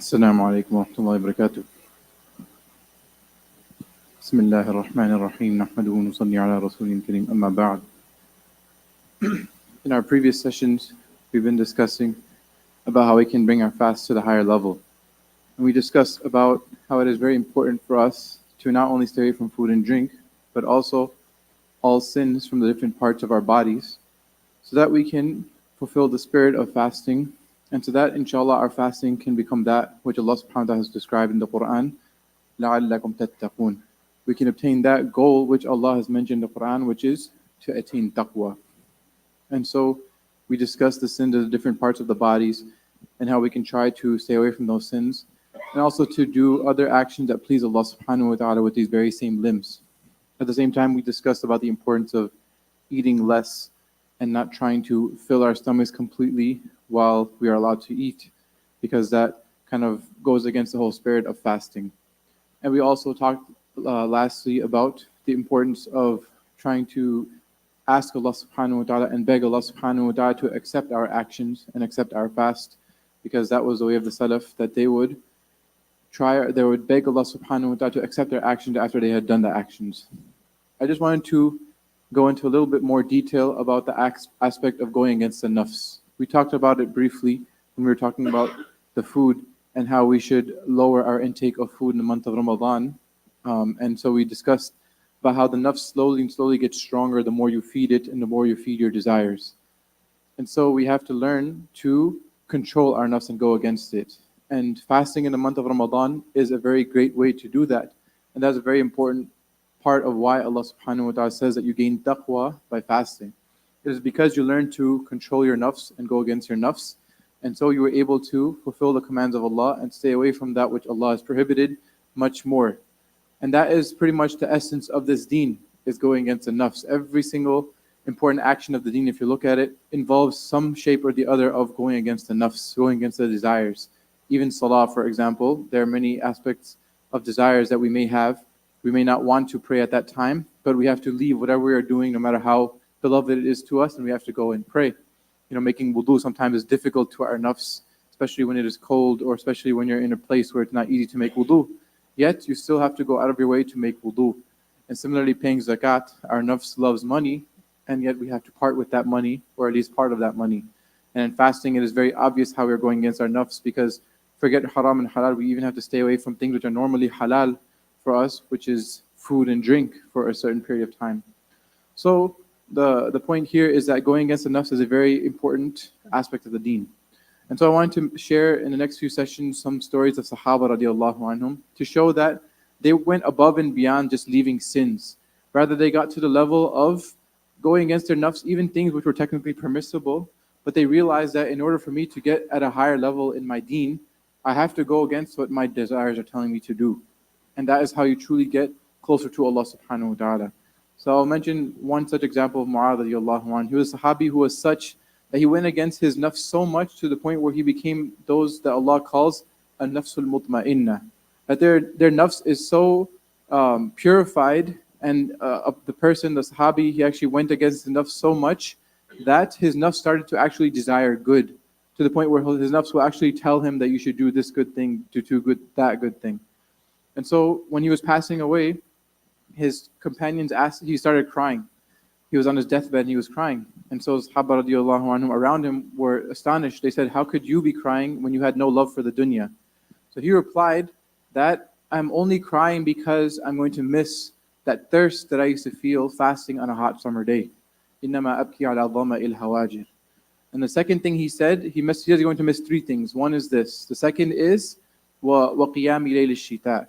السلام عليكم ورحمة الله وبركاته. بسم الله الرحمن الرحيم نحمده ونصلي على رسول الكريم أما بعد. In our previous sessions, we've been discussing about how we can bring our fast to the higher level. And we discussed about how it is very important for us to not only stay away from food and drink, but also all sins from the different parts of our bodies, so that we can fulfill the spirit of fasting, and so that inshallah our fasting can become that which Allah subhanahu wa ta'ala has described in the Quran, لَعَلَّكُمْ تَتَّقُونَ. We can obtain that goal which Allah has mentioned in the Quran, which is to attain taqwa. And so we discussed the sins of the different parts of the bodies and how we can try to stay away from those sins, and also to do other actions that please Allah subhanahu wa ta'ala with these very same limbs. At the same time, we discussed about the importance of eating less and not trying to fill our stomachs completely while we are allowed to eat, because that kind of goes against the whole spirit of fasting. And we also talked lastly about the importance of trying to ask Allah subhanahu wa ta'ala and beg Allah subhanahu wa ta'ala to accept our actions and accept our fast, because that was the way of the Salaf, that they would beg Allah subhanahu wa ta'ala to accept their actions after they had done the actions. I just wanted to go into a little bit more detail about the aspect of going against the nafs. We talked about it briefly when we were talking about the food and how we should lower our intake of food in the month of Ramadan. And so we discussed about how the nafs slowly gets stronger the more you feed it and the more you feed your desires. And so we have to learn to control our nafs and go against it. And fasting in the month of Ramadan is a very great way to do that. And that's a very important part of why Allah subhanahu wa ta'ala says that you gain taqwa by fasting. It is because you learn to control your nafs and go against your nafs. And so you were able to fulfill the commands of Allah and stay away from that which Allah has prohibited much more. And that is pretty much the essence of this deen, is going against the nafs. Every single important action of the deen, if you look at it, involves some shape or the other of going against the nafs, going against the desires. Even salah, for example, there are many aspects of desires that we may have. We may not want to pray at that time, but we have to leave whatever we are doing, no matter how beloved it is to us, and we have to go and pray. Making wudu sometimes is difficult to our nafs, especially when it is cold, or especially when you're in a place where it's not easy to make wudu. Yet, you still have to go out of your way to make wudu. And similarly, paying zakat, our nafs loves money, and yet we have to part with that money, or at least part of that money. And in fasting, it is very obvious how we're going against our nafs, because forget haram and halal, we even have to stay away from things which are normally halal for us, which is food and drink for a certain period of time. So the point here is that going against the nafs is a very important aspect of the deen. And so I wanted to share in the next few sessions some stories of Sahaba radiallahu anhum to show that they went above and beyond just leaving sins. Rather, they got to the level of going against their nafs, even things which were technically permissible, but they realized that in order for me to get at a higher level in my deen, I have to go against what my desires are telling me to do. And that is how you truly get closer to Allah subhanahu wa ta'ala. So I'll mention one such example of Mu'adh radiallahu anhu. He was a sahabi who was such that he went against his nafs so much to the point where he became those that Allah calls a nafsul mutma'inna. That their nafs is so purified, and the person, the sahabi, he actually went against the nafs so much that his nafs started to actually desire good, to the point where his nafs will actually tell him that you should do this good thing, do that good thing. And so when he was passing away, his companions he started crying. He was on his deathbed and he was crying. And so Sahaba radiallahu anhum around him were astonished. They said, how could you be crying when you had no love for the dunya? So he replied that I'm only crying because I'm going to miss that thirst that I used to feel fasting on a hot summer day. إِنَّمَا أَبْكِي عَلَى ظَمَئِ الْهَوَاجِرِ. And the second thing he said, he's going to miss three things. One is this. The second is وَقِيَامِ لَيْلِ الشِّتَاءِ.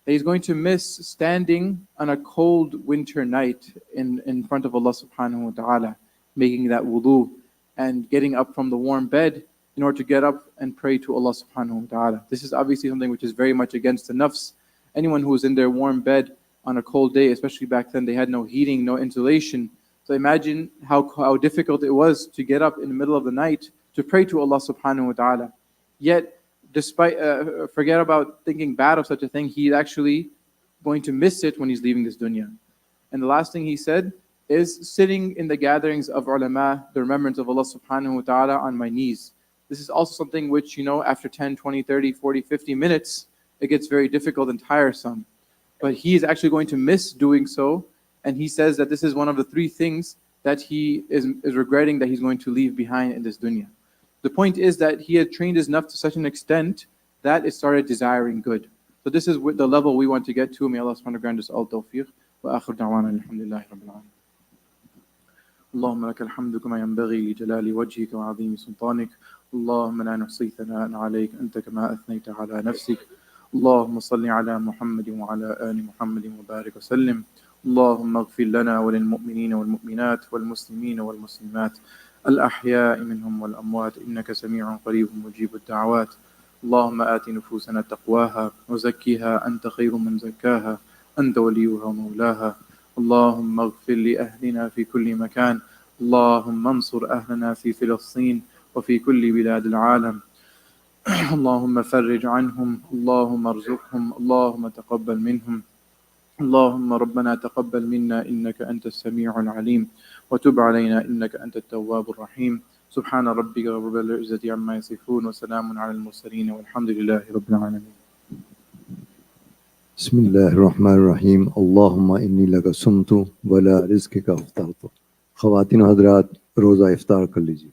He's going to miss standing on a cold winter night in front of Allah subhanahu wa ta'ala, making that wudu and getting up from the warm bed in order to get up and pray to Allah subhanahu wa ta'ala. This is obviously something which is very much against the nafs. Anyone who was in their warm bed on a cold day, especially back then, they had no heating, no insulation. So imagine how difficult it was to get up in the middle of the night to pray to Allah subhanahu wa ta'ala. Yet, despite forget about thinking bad of such a thing, he's actually going to miss it when he's leaving this dunya. And the last thing he said is sitting in the gatherings of ulama, the remembrance of Allah subhanahu wa ta'ala on my knees. This is also something which, after 10, 20, 30, 40, 50 minutes, it gets very difficult and tiresome. But he is actually going to miss doing so. And he says that this is one of the three things that he is regretting that he's going to leave behind in this dunya. The point is that he had trained his nafs to such an extent that it started desiring good. So this is the level we want to get to. May Allah subhanahu wa ta'ala grant us all tawfiq. Wa akhir da'wana alhamdulillahi rabbil alamin. اللهم لك الحمد كما ينبغي لجلال وجهك وعظيم سلطانك. اللهم لا نحصي ثناء عليك أنت كما أثنيت على نفسك. اللهم صل على محمد وعلى آل محمد وبارك وسلم. اللهم اغفر لنا وللمؤمنين والمؤمنات والمسلمين والمسلمات الأحياء منهم والأموات إنك سميع قريب مجيب الدعوات. اللهم آت نفوسنا تقواها وزكها أنت خير من زكاها أنت وليها ومولاها. اللهم اغفر لأهلنا في كل مكان. اللهم انصر أهلنا في فلسطين وفي كل بلاد العالم. اللهم فرج عنهم. اللهم ارزقهم. اللهم تقبل منهم. اللهم ربنا تقبل منا إنك أنت السميع العليم وتب علينا إنك أنت التواب الرحيم. سبحان ربك رب العزة عما يصفون وسلام على المرسلين والحمد لله رب العالمين. बिस्मिल्लाहिर्रहमानिर्रहीम अल्लाहुम्मा इन्नी लका सुमतु वला रिज़्क़िका अफ़्तारतु। ख़वातीन हज़रात, रोज़ा इफ़्तार कर लीजिए।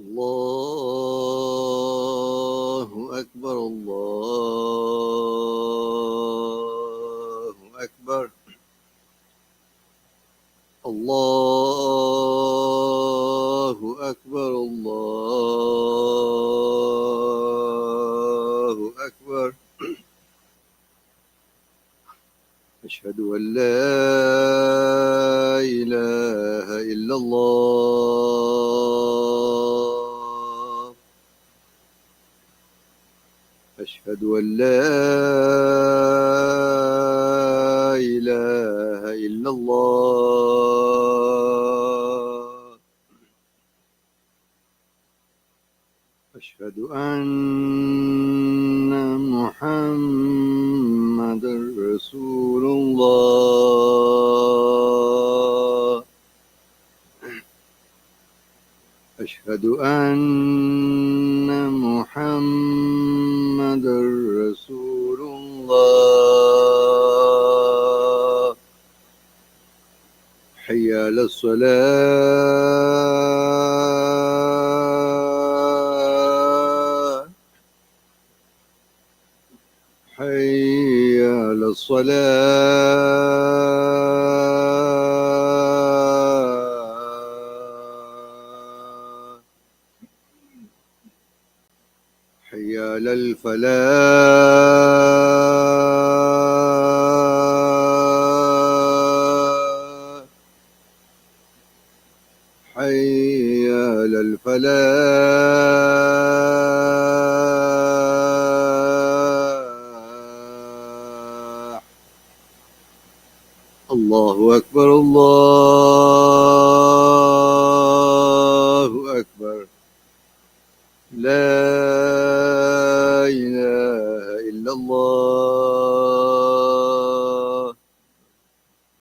Allahu Akbar, Allahu Akbar, Allahu Akbar, Allahu Akbar. أشهد أن لا إله إلا الله. أشهد أن لا إله إلا الله. أشهد أن محمد أشهد أن محمد رسول الله حي على الصلاة حي على الصلاة حي على الفلاح حي على الفلاح الله أكبر الله